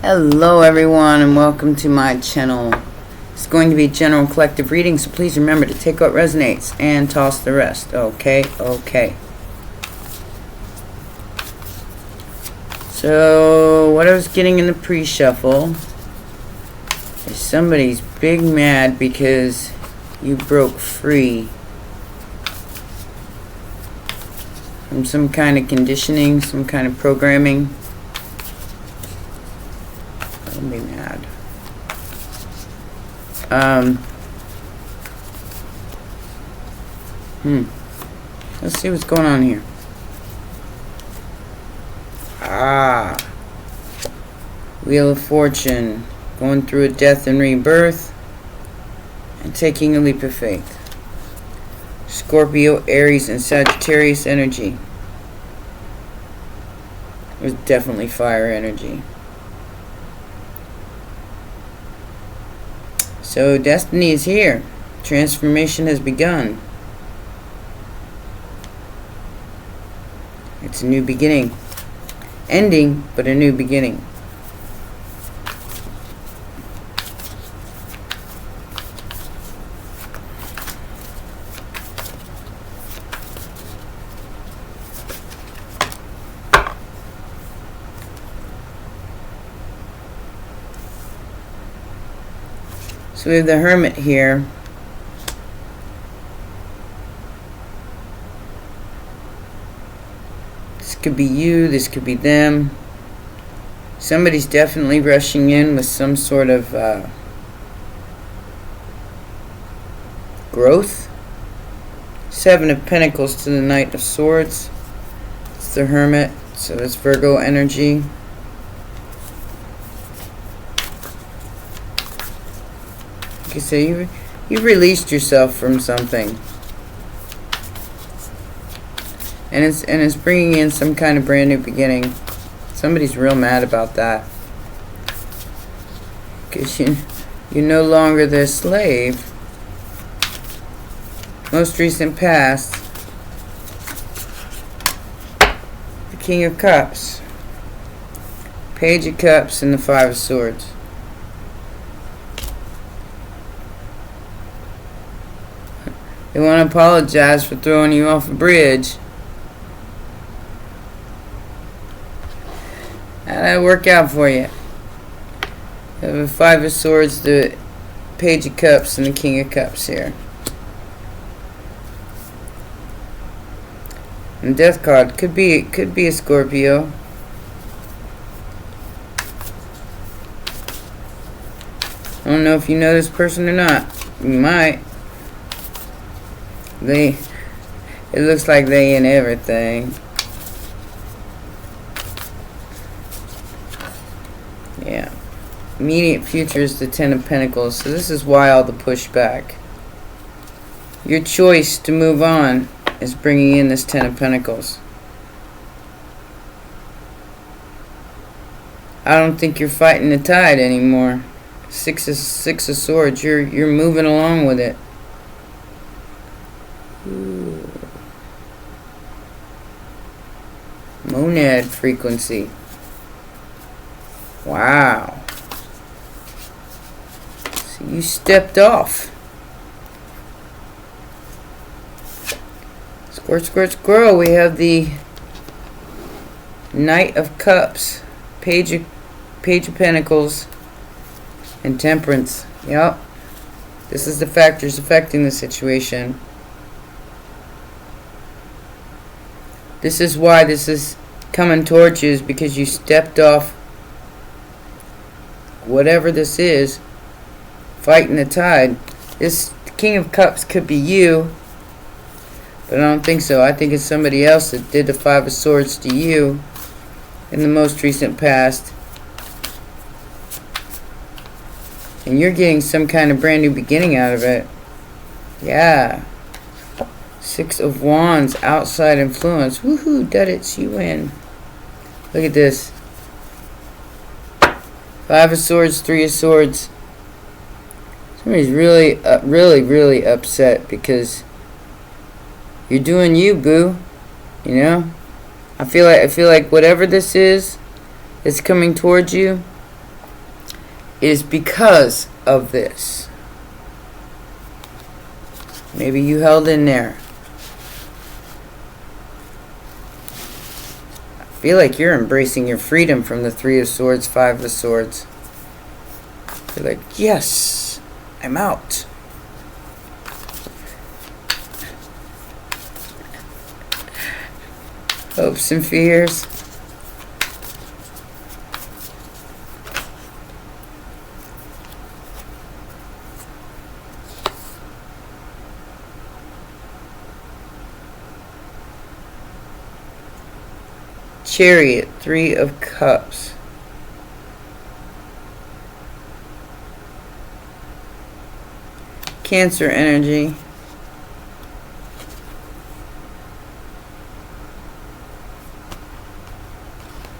Hello everyone and welcome to my channel. It's going to be a general collective reading, so please remember to take what resonates and toss the rest. Okay. So what I was getting in the pre-shuffle is somebody's big mad because you broke free from some kind of conditioning, some kind of programming. Don't be mad. Let's see what's going on here. Wheel of Fortune. Going through a death and rebirth and taking a leap of faith. Scorpio, Aries, and Sagittarius energy. There's definitely fire energy. So destiny is here. Transformation has begun. It's a new beginning. Ending, but a new beginning. So we have the Hermit here. This could be you, this could be them. Somebody's definitely rushing in with some sort of growth. Seven of Pentacles to the Knight of Swords. It's the Hermit, so that's Virgo energy. You say you've released yourself from something, and it's bringing in some kind of brand new beginning. Somebody's real mad about that because you're no longer their slave. Most recent past, the King of Cups, Page of Cups, and the Five of Swords. They want to apologize for throwing you off a bridge. How'd that work out for you? You have the Five of Swords, the Page of Cups, and the King of Cups here. And Death card could be a Scorpio. I don't know if you know this person or not. You might. It looks like they in everything. Yeah. Immediate future is the Ten of Pentacles. So this is why all the pushback. Your choice to move on is bringing in this Ten of Pentacles. I don't think you're fighting the tide anymore. Six of Swords. You're moving along with it. Ooh. Monad frequency. Wow. So you stepped off. Squirrel. We have the Knight of Cups, Page of Pentacles, and Temperance. Yep. This is the factors affecting the situation. This is why this is coming towards you, is because you stepped off whatever this is, fighting the tide. This King of Cups could be you, but I don't think so. I think it's somebody else that did the Five of Swords to you in the most recent past. And you're getting some kind of brand new beginning out of it. Yeah. Six of Wands, outside influence. Woohoo, did it, you win. Look at this. Five of Swords, Three of Swords. Somebody's really upset because you're doing you, boo. You know? I feel like whatever this is that's coming towards you, is because of this. Maybe you held in there. I feel like you're embracing your freedom from the Three of Swords, Five of Swords. You're like, yes, I'm out. Hopes and fears. Chariot, Three of Cups. Cancer energy.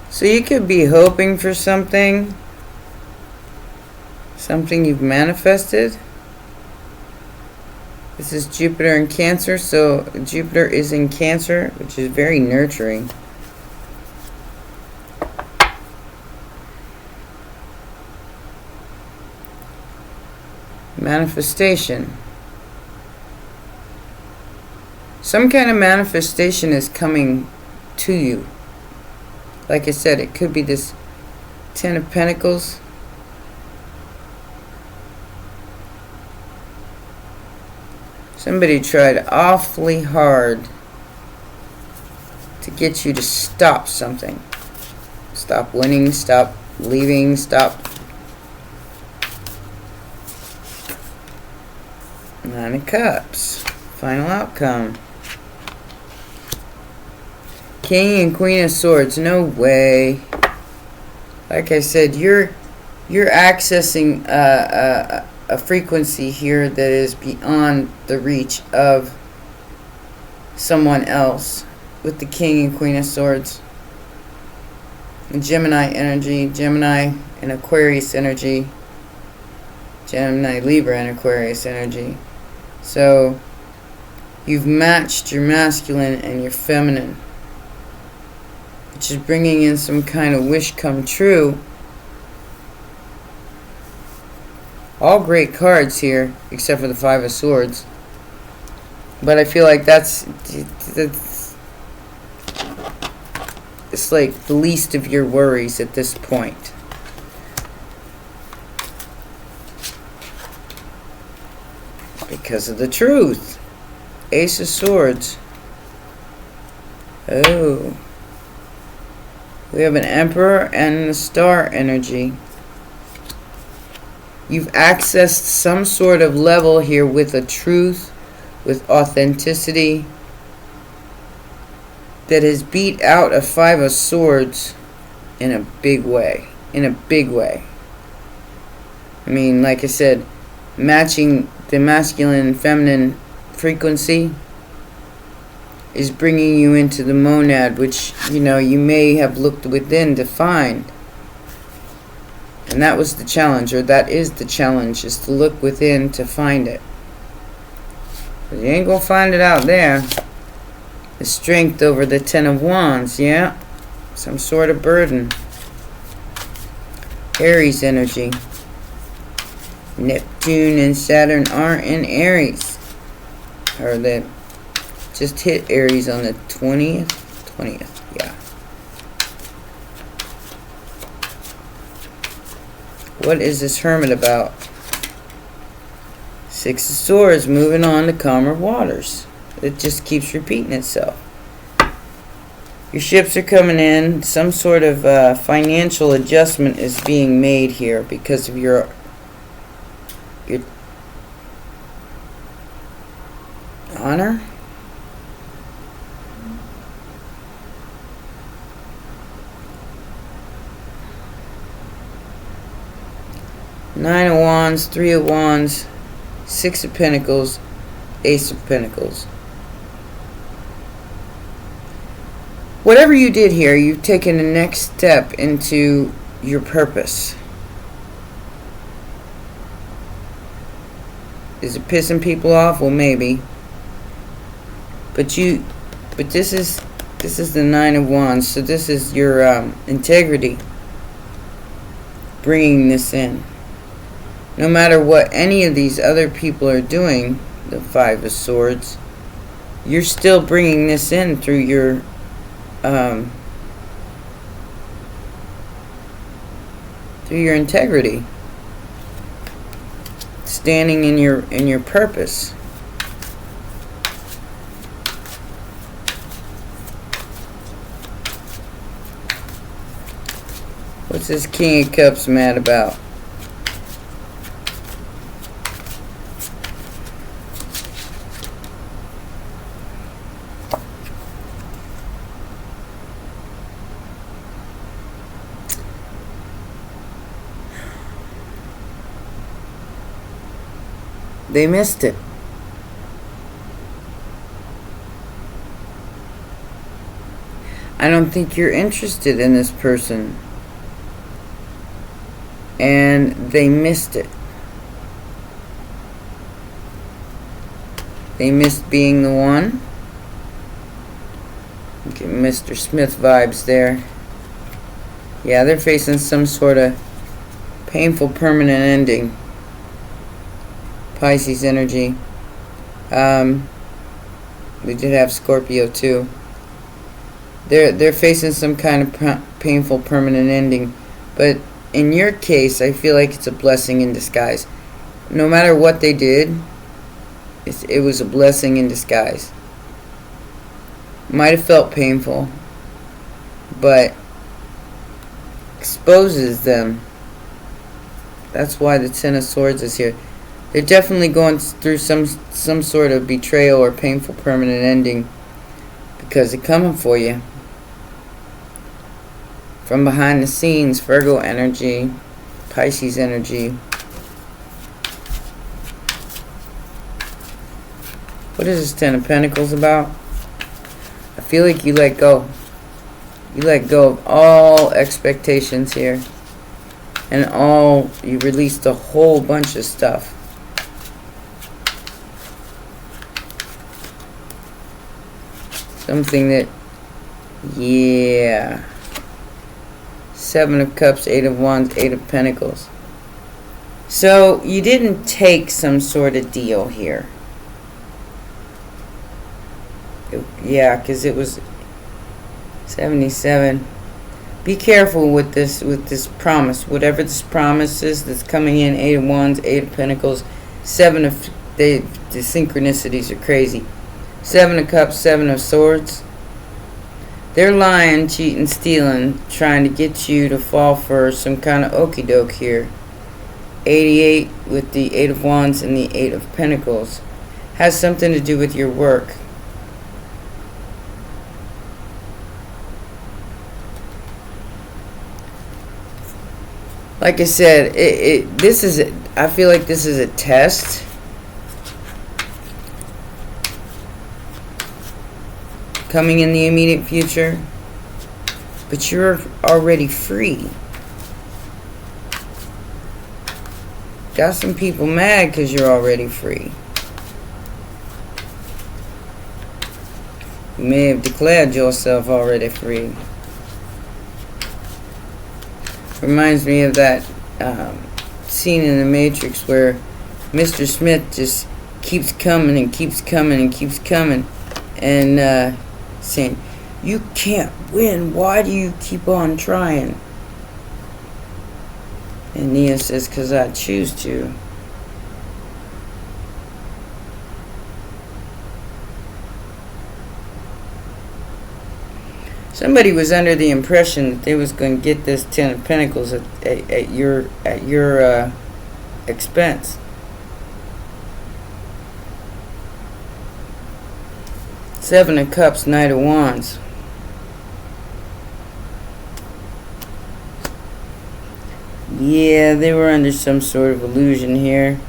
So you could be hoping for something you've manifested. This is Jupiter in Cancer, so Jupiter is in Cancer, which is very nurturing. Manifestation. Some kind of manifestation is coming to you. Like I said, it could be this Ten of Pentacles. Somebody tried awfully hard to get you to stop something. Stop winning, stop leaving, stop. Nine of Cups. Final outcome. King and Queen of Swords. No way. Like I said, you're accessing a frequency here that is beyond the reach of someone else with the King and Queen of Swords. And Gemini energy, Gemini and Aquarius energy, Gemini, Libra and Aquarius energy. So you've matched your masculine and your feminine, which is bringing in some kind of wish come true. All great cards here, except for the Five of Swords. But I feel like that's it's like the least of your worries at this point. Because of the truth. Ace of Swords. Oh. We have an Emperor and the Star energy. You've accessed some sort of level here with a truth, with authenticity, that has beat out a Five of Swords in a big way. In a big way. I mean, like I said, matching the masculine and feminine frequency is bringing you into the monad, which, you know, you may have looked within to find. And that was the challenge, or that is the challenge, is to look within to find it. But you ain't gonna find it out there. The strength over the Ten of Wands, yeah? Some sort of burden. Aries energy. Neptune and Saturn are in Aries. Or that just hit Aries on the 20th. 20th, yeah. What is this Hermit about? Six of Swords, moving on to calmer waters. It just keeps repeating itself. Your ships are coming in. Some sort of financial adjustment is being made here because of your honor. Nine of Wands, Three of Wands, Six of Pentacles, Ace of Pentacles. Whatever you did here, you've taken the next step into your purpose. Is it pissing people off? Well, maybe. But this is the Nine of Wands, so this is your integrity bringing this in. no matter what any of these other people are doing, the Five of Swords, you're still bringing this in through your integrity, standing in your purpose. What's this King of Cups mad about? They missed it. I don't think you're interested in this person. And they missed it. They missed being the one. Get Mr. Smith vibes there. Yeah, they're facing some sort of painful permanent ending. Pisces energy. We did have Scorpio too. They're facing some kind of painful permanent ending, but in your case, I feel like it's a blessing in disguise. No matter what they did, it was a blessing in disguise. Might have felt painful, but exposes them. That's why the Ten of Swords is here. They're definitely going through some sort of betrayal or painful permanent ending, because they're coming for you. From behind the scenes, Virgo energy, Pisces energy. What is this Ten of Pentacles about? I feel like you let go. You let go of all expectations here. And you released a whole bunch of stuff. Something that, yeah. Seven of Cups, Eight of Wands, Eight of Pentacles. So you didn't take some sort of deal here. Yeah, because it was 77. Be careful with this promise. Whatever this promise is that's coming in. Eight of Wands, Eight of Pentacles, Seven of... The synchronicities are crazy. Seven of Cups, Seven of Swords. They're lying, cheating, stealing, trying to get you to fall for some kind of okie doke here. 88 with the Eight of Wands and the Eight of Pentacles. Has something to do with your work. Like I said, I feel like this is a test. Coming in the immediate future, but you're already free. Got some people mad because you're already free. You may have declared yourself already free. Reminds me of that scene in The Matrix where Mr. Smith just keeps coming and keeps coming and keeps coming, and saying, "You can't win. Why do you keep on trying?" And Neo says, "'Cause I choose to." Somebody was under the impression that they was going to get this Ten of Pentacles at your expense. Seven of Cups, Knight of Wands. Yeah, they were under some sort of illusion here.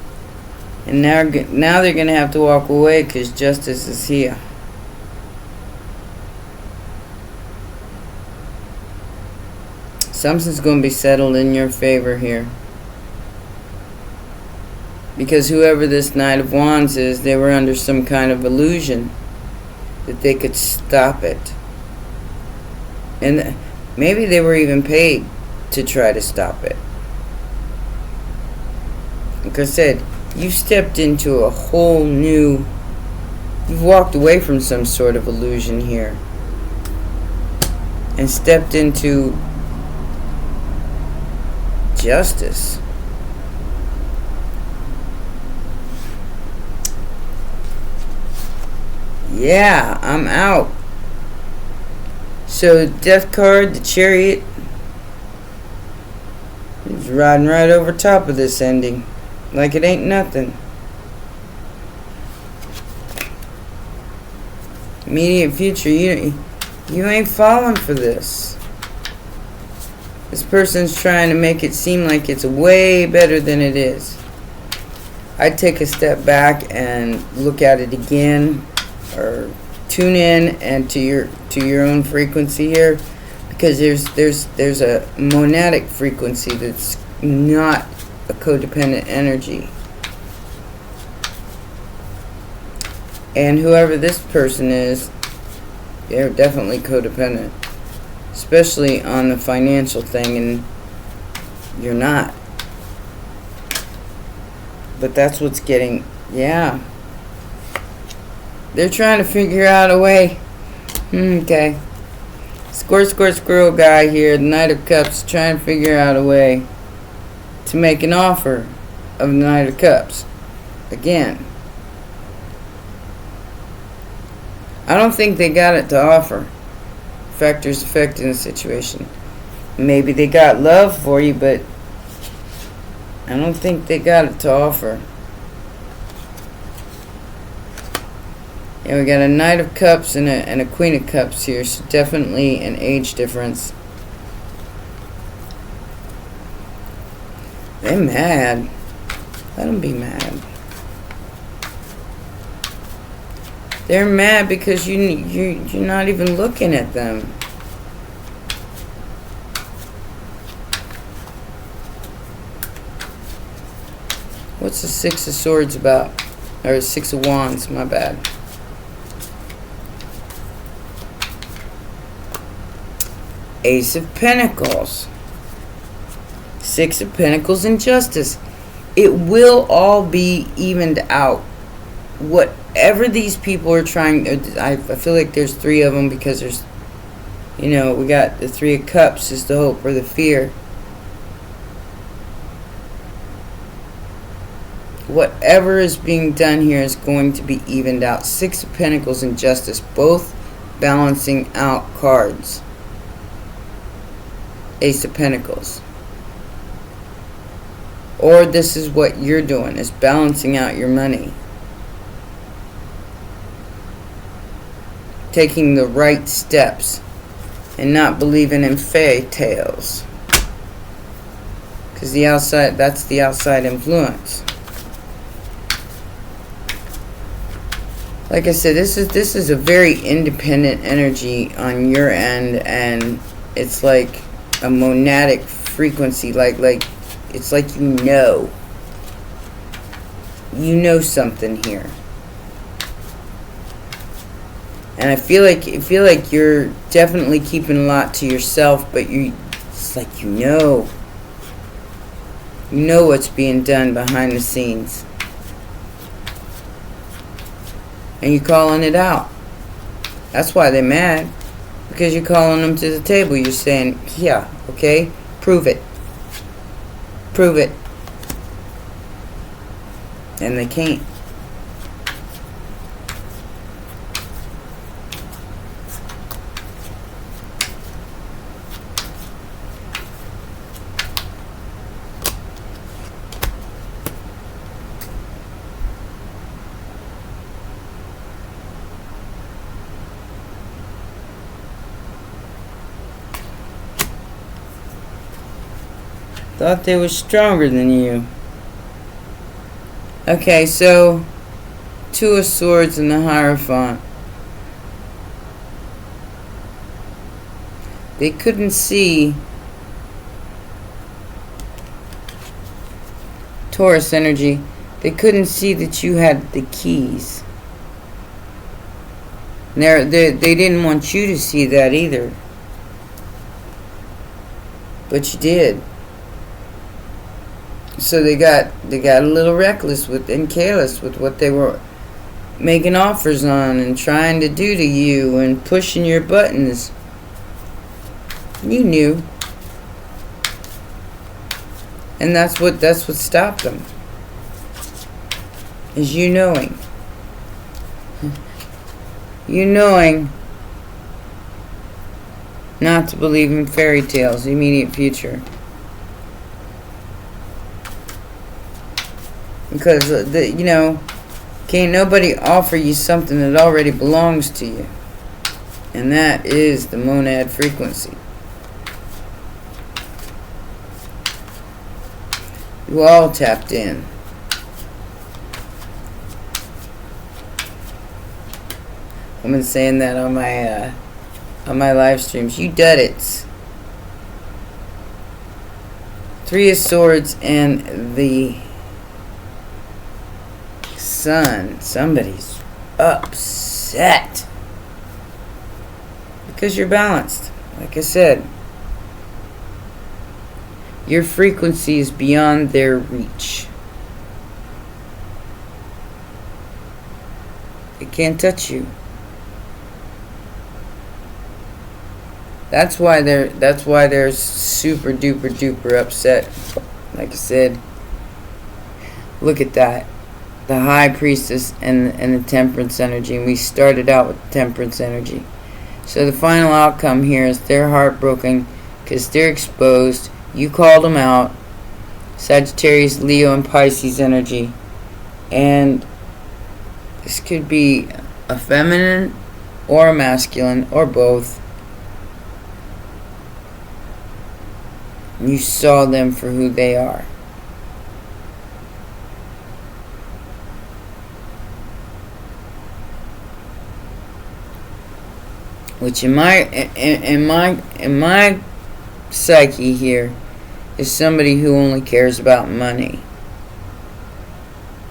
And now they're going to have to walk away because justice is here. Something's going to be settled in your favor here. Because whoever this Knight of Wands is, they were under some kind of illusion that they could stop it. And maybe they were even paid to try to stop it. like I said, you stepped into a whole new, you've walked away from some sort of illusion here and stepped into justice. Yeah, I'm out. So, death card, the chariot, is riding right over top of this ending. Like it ain't nothing. Immediate future, you ain't falling for this. This person's trying to make it seem like it's way better than it is. I'd take a step back and look at it again, or tune in and to your own frequency here, because there's a monadic frequency that's not a codependent energy. And whoever this person is, they're definitely codependent, especially on the financial thing, and you're not. But that's what's getting, yeah. They're trying to figure out a way. Okay. Squirrel guy here, the Knight of Cups, trying to figure out a way to make an offer of the Knight of Cups. Again. I don't think they got it to offer. Factors affecting the situation. Maybe they got love for you, but I don't think they got it to offer. Yeah, we got a Knight of Cups and a Queen of Cups here, so definitely an age difference. They're mad. Let them be mad. They're mad because you're not even looking at them. What's the Six of Swords about? Or Six of Wands, my bad. Ace of Pentacles. Six of Pentacles and Justice. It will all be evened out. Whatever these people are trying, I feel like there's three of them, because there's, we got the Three of Cups is the hope or the fear. Whatever is being done here is going to be evened out. Six of Pentacles and Justice, both balancing out cards. Ace of Pentacles. Or this is what you're doing, is balancing out your money. Taking the right steps and not believing in fairy tales. Because that's the outside influence. Like I said, this is a very independent energy on your end, and it's like a monadic frequency, like it's like you know something here. And I feel like you're definitely keeping a lot to yourself, but it's like you know what's being done behind the scenes. And you're calling it out. That's why they're mad. Because you're calling them to the table. You're saying, yeah, okay, prove it. Prove it. And they can't. Thought they were stronger than you. Okay, so Two of Swords and the Hierophant. They couldn't see. Taurus energy. They couldn't see that you had the keys. They didn't want you to see that either. But you did. So they got a little reckless with and careless with what they were making offers on and trying to do to you and pushing your buttons. You knew. And that's what stopped them. Is you knowing. You knowing not to believe in fairy tales, the immediate future. Because, you know, can't nobody offer you something that already belongs to you. And that is the monad frequency. You all tapped in. I've been saying that on my live streams. You did it. Three of Swords and the Sun. Somebody's upset because you're balanced. Like I said, your frequency is beyond their reach. They can't touch you. That's why they're super duper upset. Like I said, look at that. The High Priestess and the Temperance energy. And we started out with the Temperance energy. So the final outcome here is they're heartbroken because they're exposed. You called them out. Sagittarius, Leo, and Pisces energy. And this could be a feminine or a masculine or both. You saw them for who they are. Which in my psyche here is somebody who only cares about money,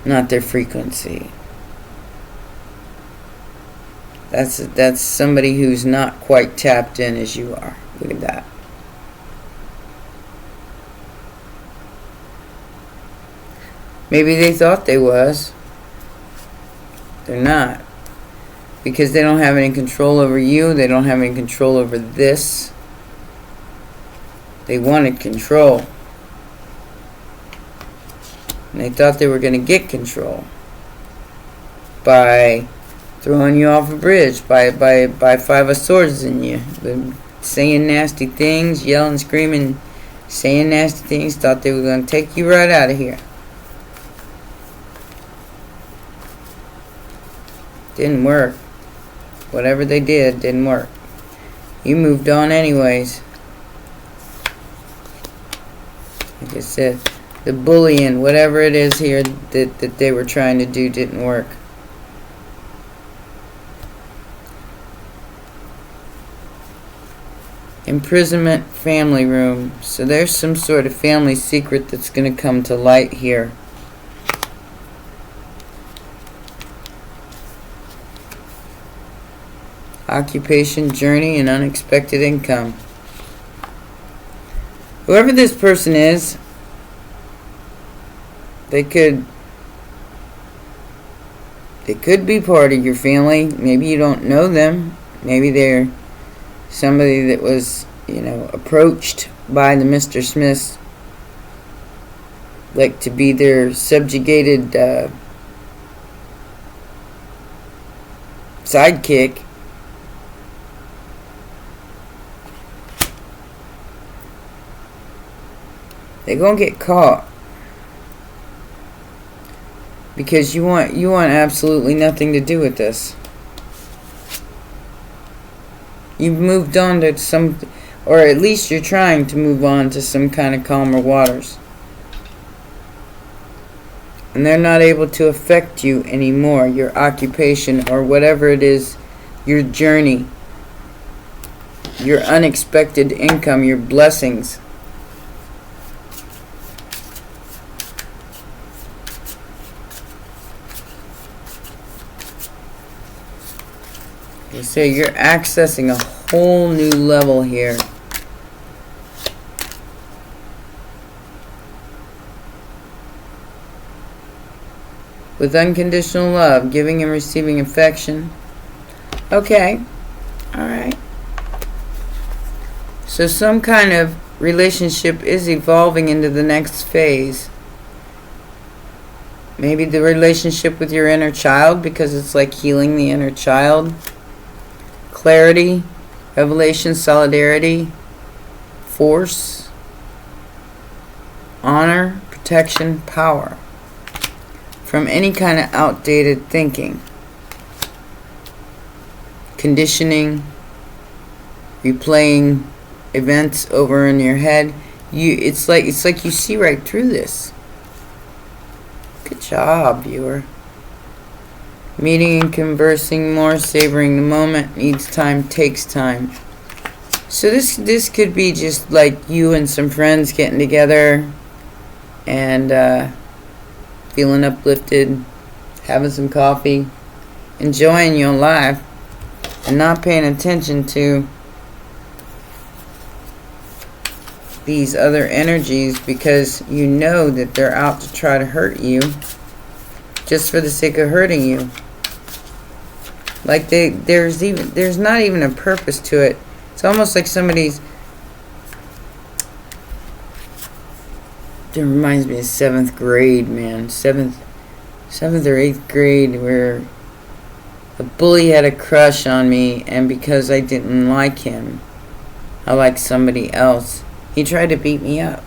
not their frequency. That's somebody who's not quite tapped in as you are. Look at that. Maybe they thought they was. They're not. Because they don't have any control over you. They don't have any control over this. They wanted control. And they thought they were going to get control. By throwing you off a bridge. By Five of Swords in you. Saying nasty things. Yelling, screaming. Saying nasty things. Thought they were going to take you right out of here. Didn't work. Whatever they did didn't work. You moved on anyways. Like I said, the bullying, whatever it is here that they were trying to do didn't work. Imprisonment, family room. So there's some sort of family secret that's going to come to light here. Occupation, journey, and unexpected income. Whoever this person is, they could be part of your family. Maybe you don't know them. Maybe they're somebody that was, approached by the Mr. Smiths, like to be their subjugated sidekick. They're gonna get caught because you want absolutely nothing to do with this. You've moved on to some, or at least you're trying to move on to some kind of calmer waters, and they're not able to affect you anymore. Your occupation or whatever it is, your journey, your unexpected income, your blessings. So you're accessing a whole new level here. with unconditional love, giving and receiving affection. Okay. Alright. So some kind of relationship is evolving into the next phase. Maybe the relationship with your inner child, because it's like healing the inner child. Clarity, revelation, solidarity, force, honor, protection, power. From any kind of outdated thinking. Conditioning, replaying events over in your head. It's like you see right through this. Good job, viewer. Meeting and conversing more, savoring the moment, needs time, takes time. So this could be just like you and some friends getting together and feeling uplifted, having some coffee, enjoying your life, and not paying attention to these other energies, because you know that they're out to try to hurt you just for the sake of hurting you. Like there's not even a purpose to it. It's almost like somebody's. It reminds me of 7th grade, man. 7th or 8th grade, where a bully had a crush on me, and because I didn't like him, I liked somebody else. He tried to beat me up.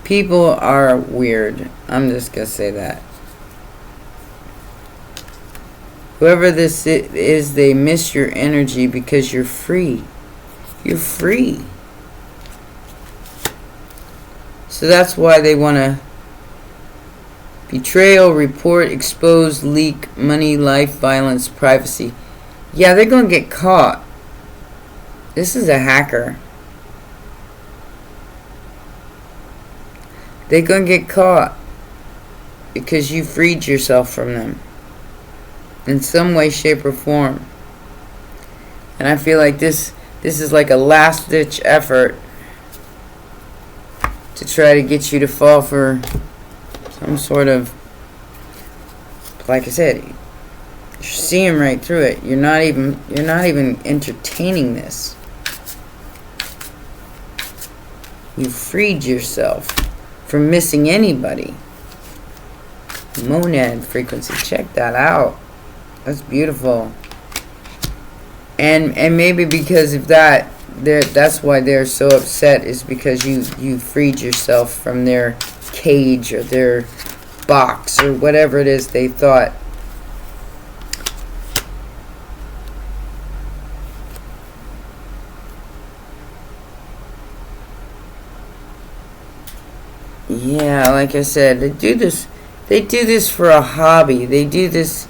People are weird. I'm just going to say that. Whoever this is, they miss your energy because you're free. You're free. So that's why they want to betrayal, report, expose, leak, money, life, violence, privacy. Yeah, they're going to get caught. This is a hacker. They're going to get caught because you freed yourself from them in some way, shape, or form. And I feel like this is like a last-ditch effort to try to get you to fall for some sort of, like I said, you're seeing right through it. You're not even entertaining this. You freed yourself from missing anybody. Monad frequency. Check that out. That's beautiful. And maybe because of that, that's why they're so upset, is because you freed yourself from their cage or their box or whatever it is they thought. Yeah, like I said, they do this for a hobby. They do this,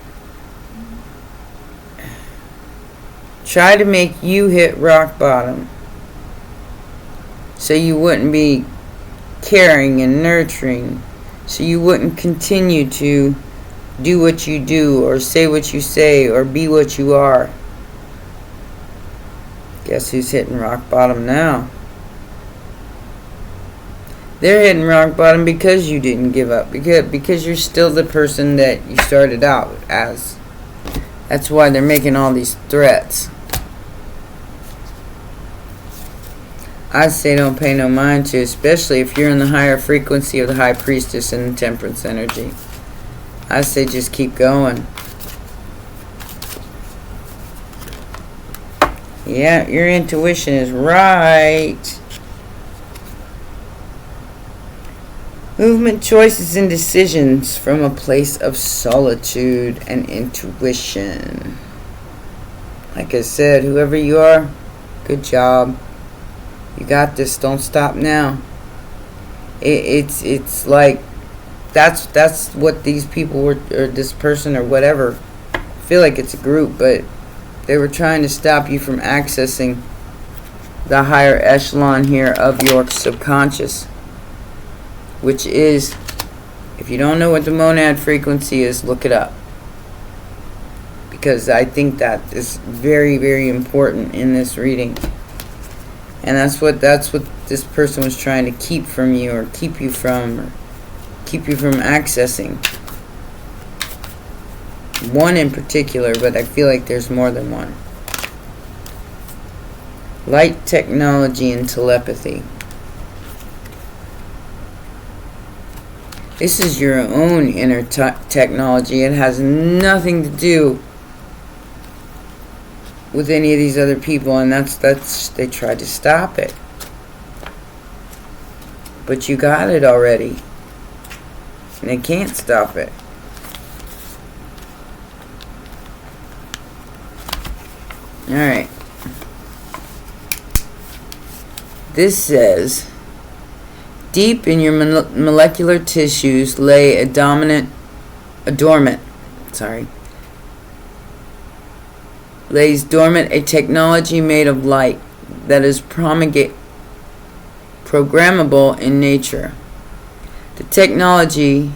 try to make you hit rock bottom so you wouldn't be caring and nurturing, so you wouldn't continue to do what you do or say what you say or be what you are. Guess who's hitting rock bottom now? They're hitting rock bottom because you didn't give up. Because you're still the person that you started out as. That's why they're making all these threats. I say don't pay no mind to, especially if you're in the higher frequency of the High Priestess and the Temperance energy. I say just keep going. Yeah, your intuition is right. Movement, choices, and decisions from a place of solitude and intuition. Like I said, whoever you are, good job. You got this. Don't stop now. It's like that's what these people were, or this person or whatever. I feel like it's a group, but they were trying to stop you from accessing the higher echelon here of your subconscious. Which is, if you don't know what the monad frequency is, look it up. Because I think that is very, very important in this reading. And that's what this person was trying to keep from you, or keep you from accessing. One in particular, but I feel like there's more than one. Light technology and telepathy. This is your own inner technology. It has nothing to do with any of these other people, and that's they tried to stop it. But you got it already. And they can't stop it. Alright. This says, deep in your molecular tissues lay lays dormant a technology made of light that is programmable in nature. The technology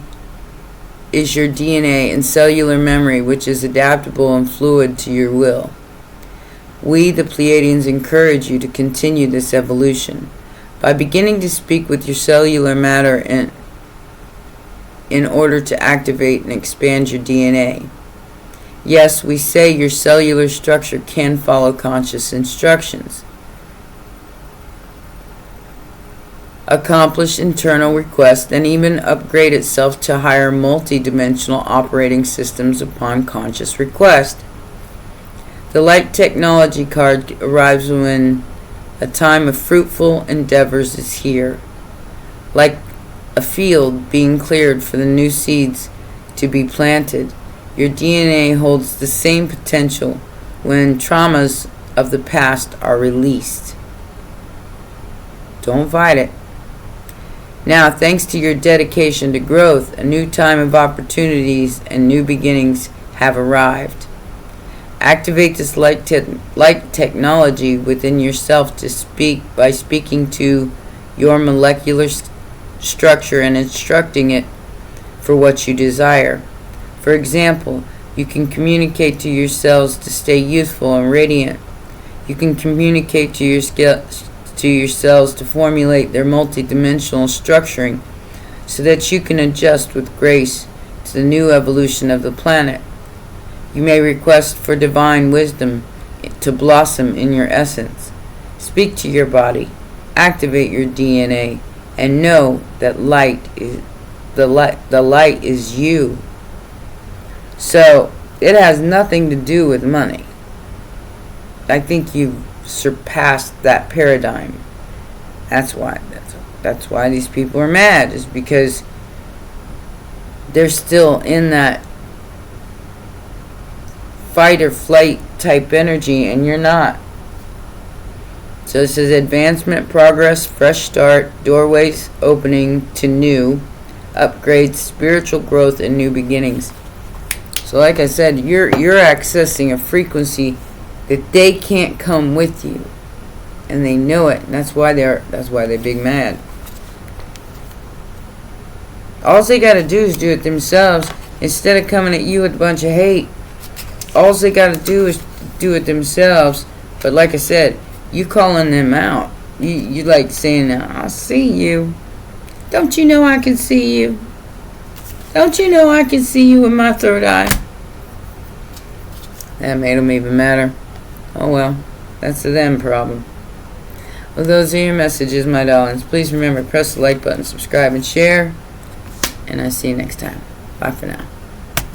is your DNA and cellular memory, which is adaptable and fluid to your will. We, the Pleiadians, encourage you to continue this evolution by beginning to speak with your cellular matter in order to activate and expand your DNA. Yes, we say your cellular structure can follow conscious instructions, accomplish internal requests, and even upgrade itself to higher multi-dimensional operating systems upon conscious request. The light technology card arrives when a time of fruitful endeavors is here, like a field being cleared for the new seeds to be planted. Your DNA holds the same potential when traumas of the past are released. Don't fight it. Now, thanks to your dedication to growth, a new time of opportunities and new beginnings have arrived. Activate this light technology within yourself by speaking to your molecular structure and instructing it for what you desire. For example, you can communicate to your cells to stay youthful and radiant. You can communicate to your cells to formulate their multidimensional structuring so that you can adjust with grace to the new evolution of the planet. You may request for divine wisdom to blossom in your essence. Speak to your body, activate your DNA, and know that the light is you. So it has nothing to do with money. I think you've surpassed that paradigm. That's why these people are mad, is because they're still in that fight or flight type energy, and you're not. So this is advancement, progress, fresh start, doorways opening to new, upgrades, spiritual growth, and new beginnings. So like I said, you're accessing a frequency that they can't come with you, and they know it, and that's why they're big mad. All they got to do is do it themselves instead of coming at you with a bunch of hate. All they got to do is do it themselves. But like I said, you calling them out. You like saying, I see you. Don't you know I can see you? Don't you know I can see you with my third eye? That made them even madder. Oh well, that's a them problem. Well, those are your messages, my darlings. Please remember, press the like button, subscribe, and share. And I'll see you next time. Bye for now.